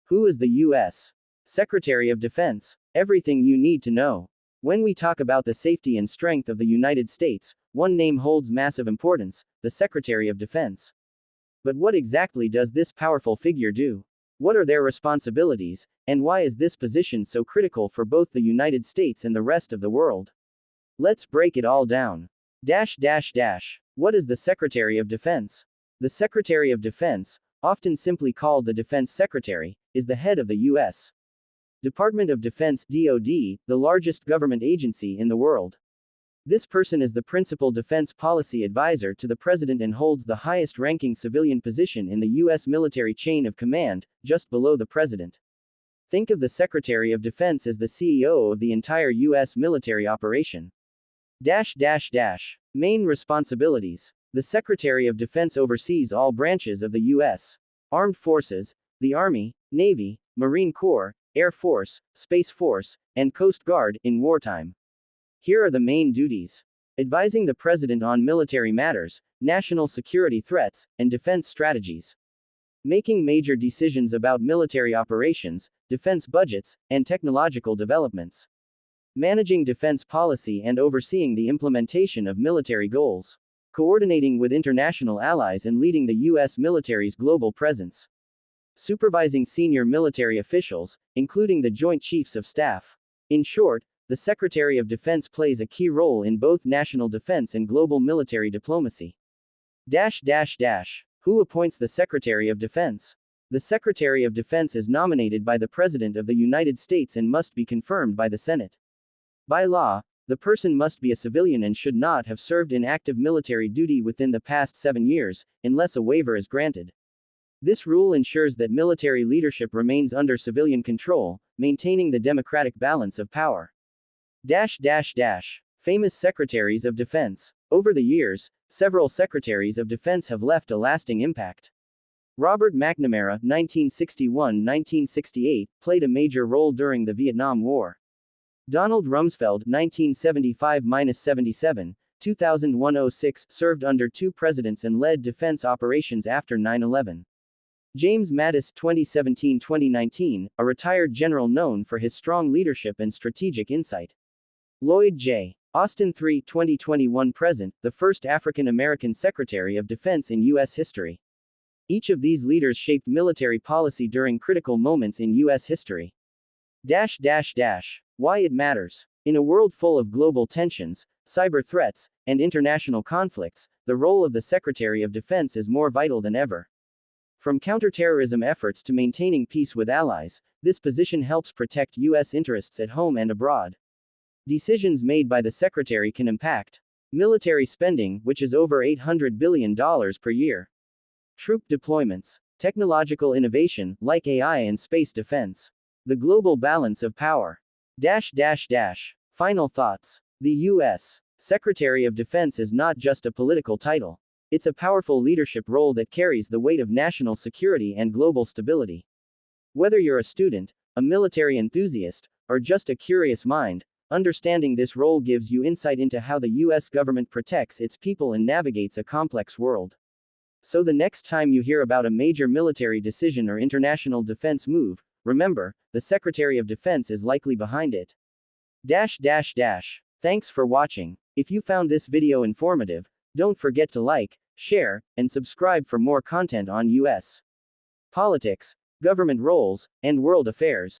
Who is the U.S. Secretary of Defense? Everything you need to know. When we talk about the safety and strength of the United States, one name holds massive importance: the Secretary of Defense. But what exactly does this powerful figure do? What are their responsibilities, and why is this position so critical for both the United States and the rest of the world? Let's break it all down. What is the Secretary of Defense? The Secretary of Defense, often simply called the Defense Secretary, is the head of the U.S. Department of Defense (DoD), the largest government agency in the world. This person is the principal defense policy advisor to the president and holds the highest-ranking civilian position in the U.S. military chain of command, just below the president. Think of the Secretary of Defense as the CEO of the entire U.S. military operation. Main responsibilities. The Secretary of Defense oversees all branches of the U.S. Armed Forces, the Army, Navy, Marine Corps, Air Force, Space Force, and Coast Guard in wartime. Here are the main duties: advising the President on military matters, national security threats, and defense strategies. Making major decisions about military operations, defense budgets, and technological developments. Managing defense policy and overseeing the implementation of military goals. Coordinating with international allies and leading the U.S. military's global presence. Supervising senior military officials, including the Joint Chiefs of Staff. In short, the Secretary of Defense plays a key role in both national defense and global military diplomacy. Who appoints the Secretary of Defense? The Secretary of Defense is nominated by the President of the United States and must be confirmed by the Senate. By law, the person must be a civilian and should not have served in active military duty within the past 7 years, unless a waiver is granted. This rule ensures that military leadership remains under civilian control, maintaining the democratic balance of power. Famous Secretaries of Defense. Over the years, several Secretaries of Defense have left a lasting impact. Robert McNamara, 1961-1968, played a major role during the Vietnam War. Donald Rumsfeld, 1975-77, 2001-06, served under 2 presidents and led defense operations after 9/11. James Mattis, 2017-2019, a retired general known for his strong leadership and strategic insight. Lloyd J. Austin III, 2021-present, the first African-American Secretary of Defense in U.S. history. Each of these leaders shaped military policy during critical moments in U.S. history. Why it matters. In a world full of global tensions, cyber threats, and international conflicts, the role of the Secretary of Defense is more vital than ever. From counterterrorism efforts to maintaining peace with allies, this position helps protect U.S. interests at home and abroad. Decisions made by the Secretary can impact military spending, which is over $800 billion per year. Troop deployments. Technological innovation, like AI and space defense. The global balance of power. Final thoughts. The U.S. Secretary of Defense is not just a political title. It's a powerful leadership role that carries the weight of national security and global stability. Whether you're a student, a military enthusiast, or just a curious mind, understanding this role gives you insight into how the U.S. government protects its people and navigates a complex world. So the next time you hear about a major military decision or international defense move, remember, the Secretary of Defense is likely behind it. Thanks for watching. If you found this video informative, don't forget to like, share, and subscribe for more content on U.S. politics, government roles, and world affairs.